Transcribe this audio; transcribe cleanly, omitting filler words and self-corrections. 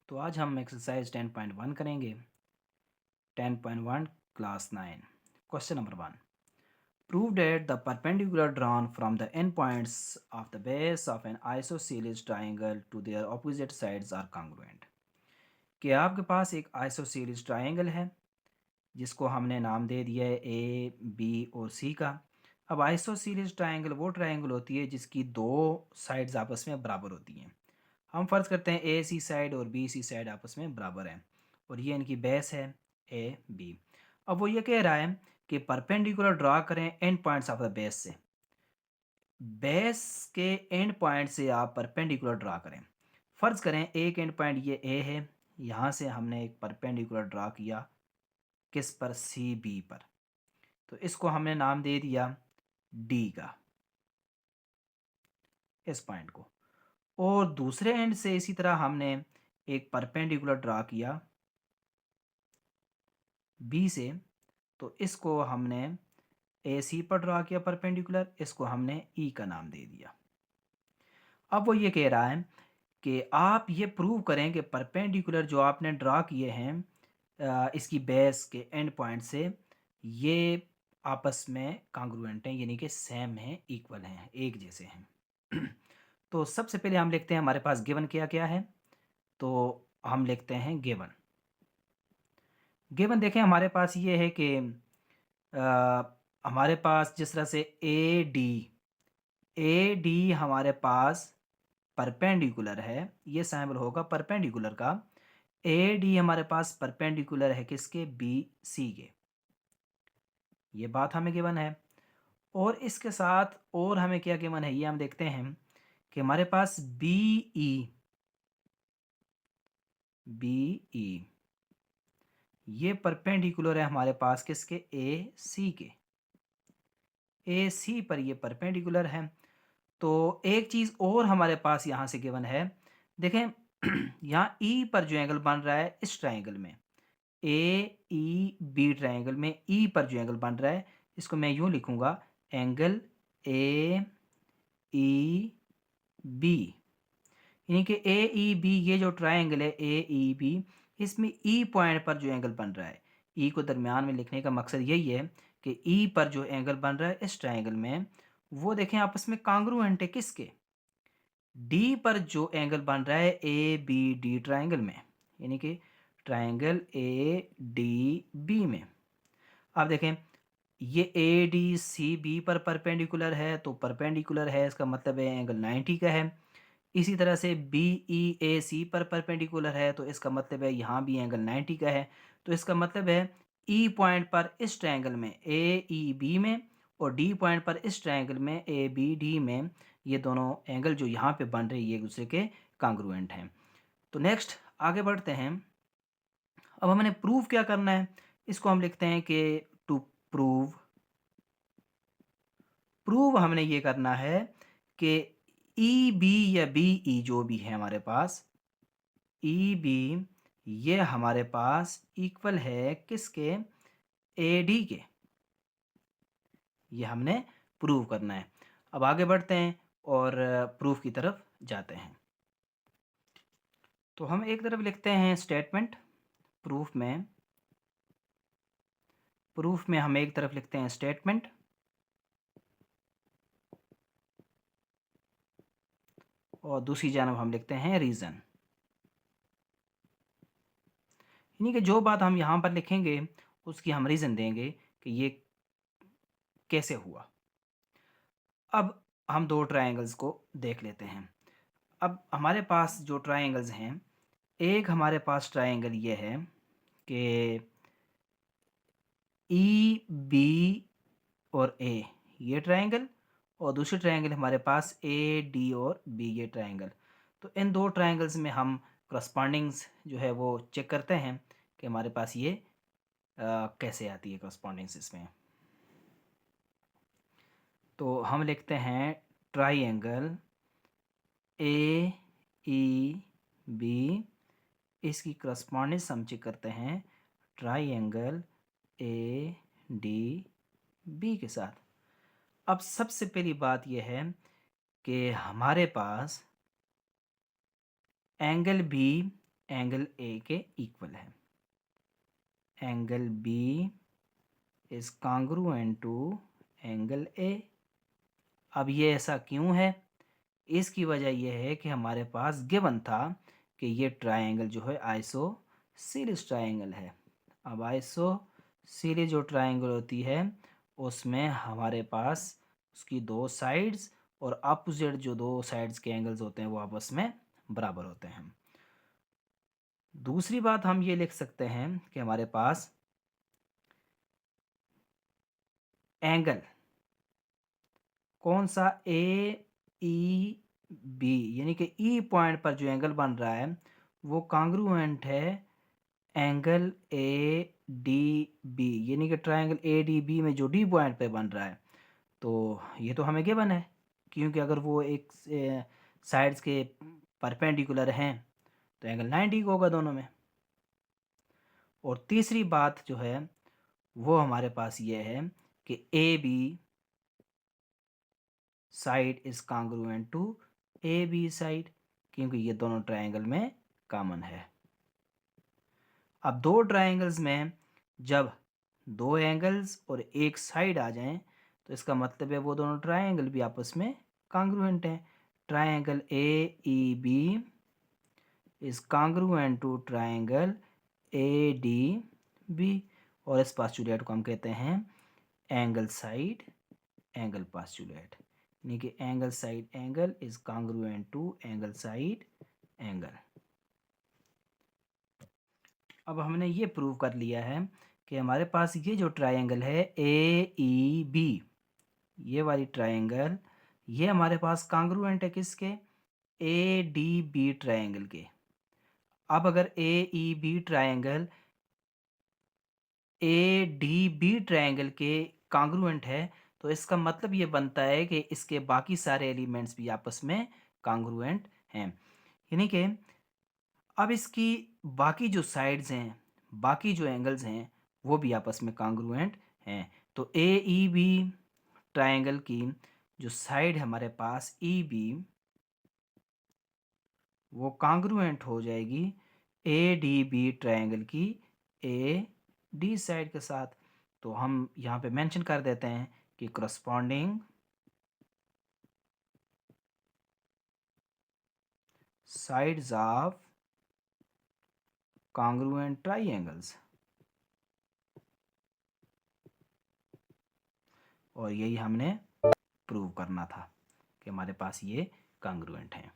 तो आज हम एक्सरसाइज 10.1 करेंगे। 10.1 class 9 question number 1। Prove that the perpendicular drawn from the end points of the base of an isosceles triangle to their opposite sides are congruent. कि आपके पास एक isosceles triangle है जिसको हमने नाम दे दिया है ए बी और सी का। अब आइसोसेलेस ट्राइंगल वो ट्राइंगल होती है जिसकी दो साइड्स आपस में बराबर होती हैं। हम फ़र्ज़ करते हैं ए सी साइड और बी सी साइड आपस में बराबर हैं और ये इनकी बेस है ए बी। अब वो ये कह रहा है कि परपेंडिकुलर ड्रा करें and points of the base से। बेस के एंड पॉइंट से आप परपेंडिकुलर ड्रा करें। फ़र्ज़ करें एक एंड पॉइंट ये ए है, यहाँ से हमने एक परपेंडिकुलर ड्रा किया किस पर, सी बी पर। तो इसको हमने नाम दे दिया डी का, इस पॉइंट को। और दूसरे एंड से इसी तरह हमने एक परपेंडिकुलर ड्रा किया बी से, तो इसको हमने ए सी पर ड्रा किया परपेंडिकुलर, इसको हमने ई का नाम दे दिया। अब वो ये कह रहा है कि आप ये प्रूव करें कि परपेंडिकुलर जो आपने ड्रा किए हैं इसकी बेस के एंड पॉइंट से, ये आपस में कॉन्ग्रुएंट हैं, यानी कि सेम हैं, इक्वल हैं, एक जैसे हैं। तो सबसे पहले हम लिखते हैं हमारे पास गिवन क्या क्या है। तो हम लिखते हैं गिवन। गिवन देखें हमारे पास ये है कि हमारे पास जिस तरह से ए डी हमारे पास परपेंडिकुलर है, ये सिंबल होगा परपेंडिकुलर का। ए डी हमारे पास परपेंडिकुलर है किसके, बी सी के। ये बात हमें गिवन है। और इसके साथ और हमें क्या गिवन है ये हम देखते हैं कि हमारे पास बी ई ये परपेंडिकुलर है हमारे पास किसके, ए सी के। ए सी पर ये परपेंडिकुलर है। तो एक चीज़ और हमारे पास यहाँ से गिवन है, देखें यहाँ ई पर जो एंगल बन रहा है इस ट्राइंगल में, ए ई बी ट्राइंगल में ई पर जो एंगल बन रहा है, इसको मैं यूँ लिखूँगा एंगल ए ई बी। यानी कि ए ई बी ये जो ट्राइंगल है ए ई बी, इसमें ई पॉइंट पर जो एंगल बन रहा है, ई को दरमियान में लिखने का मकसद यही है कि ई पर जो एंगल बन रहा है इस ट्राइंगल में, वो देखें आपस में कांग्रुएंट है किसके, डी पर जो एंगल बन रहा है ए बी डी ट्राइंगल में, यानी कि ट्राइंगल ए डी बी में। अब देखें ये ए डी सी बी पर परपेंडिकुलर है, तो परपेंडिकुलर है इसका मतलब है एंगल 90 का है। इसी तरह से बी ई ए सी पर परपेंडिकुलर है, तो इसका मतलब है यहाँ भी एंगल 90 का है। तो इसका मतलब है ई पॉइंट पर इस ट्रायंगल में ए ई बी में और डी पॉइंट पर इस ट्रायंगल में ए बी डी में, ये दोनों एंगल जो यहाँ पे बन रहे हैं ये एक दूसरे के कॉन्ग्रुएंट हैं। तो नेक्स्ट आगे बढ़ते हैं। अब हमने प्रूव क्या करना है, इसको हम लिखते हैं कि टू प्रूव। प्रूव हमने ये करना है कि ई बी या बी ई जो भी है हमारे पास, ई बी ये हमारे पास इक्वल है किसके, ए डी के। ये हमने प्रूव करना है। अब आगे बढ़ते हैं और प्रूफ की तरफ जाते हैं। तो हम एक तरफ लिखते हैं स्टेटमेंट, प्रूफ में हम एक तरफ लिखते हैं स्टेटमेंट और दूसरी जानब हम लिखते हैं रीज़न। यानी कि जो बात हम यहाँ पर लिखेंगे उसकी हम रीज़न देंगे कि ये कैसे हुआ। अब हम दो ट्रायंगल्स को देख लेते हैं। अब हमारे पास जो ट्रायंगल्स हैं, एक हमारे पास ट्रायंगल ये है कि ई बी और ए ये ट्रायंगल, और दूसरी ट्रायंगल हमारे पास ए डी और बी ये ट्रायंगल। तो इन दो ट्रायंगल्स में हम करस्पॉन्डिंग्स जो है वो चेक करते हैं कि हमारे पास ये कैसे आती है करस्पॉन्डिंग्स इसमें। तो हम लिखते हैं ट्रायंगल ए ई बी, इसकी करस्पॉन्डेंस हम चेक करते हैं ट्रायंगल ए डी बी के साथ। अब सबसे पहली बात यह है कि हमारे पास एंगल बी एंगल ए के इक्वल है। Angle B is congruent to angle A. अब ये ऐसा क्यों है? इसकी वजह यह है कि हमारे पास गिवन था कि ये ट्रायंगल जो है आइसोसेलेस ट्रायंगल है। अब आइसोसेलेस जो ट्रायंगल होती है उसमें हमारे पास उसकी दो साइड्स और अपोजिट जो दो साइड्स के एंगल्स होते हैं वो आपस में बराबर होते हैं। दूसरी बात हम ये लिख सकते हैं कि हमारे पास एंगल कौन सा ए ई बी यानी कि ई पॉइंट पर जो एंगल बन रहा है वो कॉन्ग्रुएंट है एंगल ए डी बी यानी कि ट्रायंगल ए डी बी में जो डी पॉइंट पे बन रहा है। तो ये तो हमें गिवन है क्योंकि अगर वो एक साइड्स के परपेंडिकुलर हैं तो एंगल 90 का होगा दोनों में। और तीसरी बात जो है वो हमारे पास ये है कि A B side is congruent to A B side क्योंकि ये दोनों ट्रायंगल में कॉमन है। अब दो ट्रायंगल्स में जब दो एंगल्स और एक साइड आ जाएं तो इसका मतलब है वो दोनों ट्रायंगल भी आपस में कॉन्ग्रुएंट हैं। Triangle A E B is congruent to triangle A D B और इस पास्चुलेट को हम कहते हैं एंगल साइड एंगल पास्चुलेट यानी कि angle side angle is congruent to angle side angle. अब हमने ये प्रूव कर लिया है कि हमारे पास ये जो ट्रायंगल है ए ई बी ये वाली ट्रायंगल ये हमारे पास कॉन्ग्रुएंट है किसके? ए डी बी ट्रायंगल के। अब अगर A E B triangle A D B triangle के कॉन्ग्रुएंट है तो इसका मतलब ये बनता है कि इसके बाकी सारे एलिमेंट्स भी आपस में कॉन्ग्रुएंट हैं। यानी कि अब इसकी बाकी जो साइड्स हैं बाकी जो एंगल्स हैं वो भी आपस में कॉन्ग्रुएंट हैं। तो ए ई बी ट्रायंगल की जो साइड है हमारे पास ई बी वो कॉन्ग्रुएंट हो जाएगी ए डी बी ट्रायंगल की ए डी साइड के साथ। तो हम यहाँ पे मेंशन कर देते हैं कि corresponding sides of congruent triangles और यही हमने प्रूव करना था कि हमारे पास ये कॉन्ग्रुएंट हैं।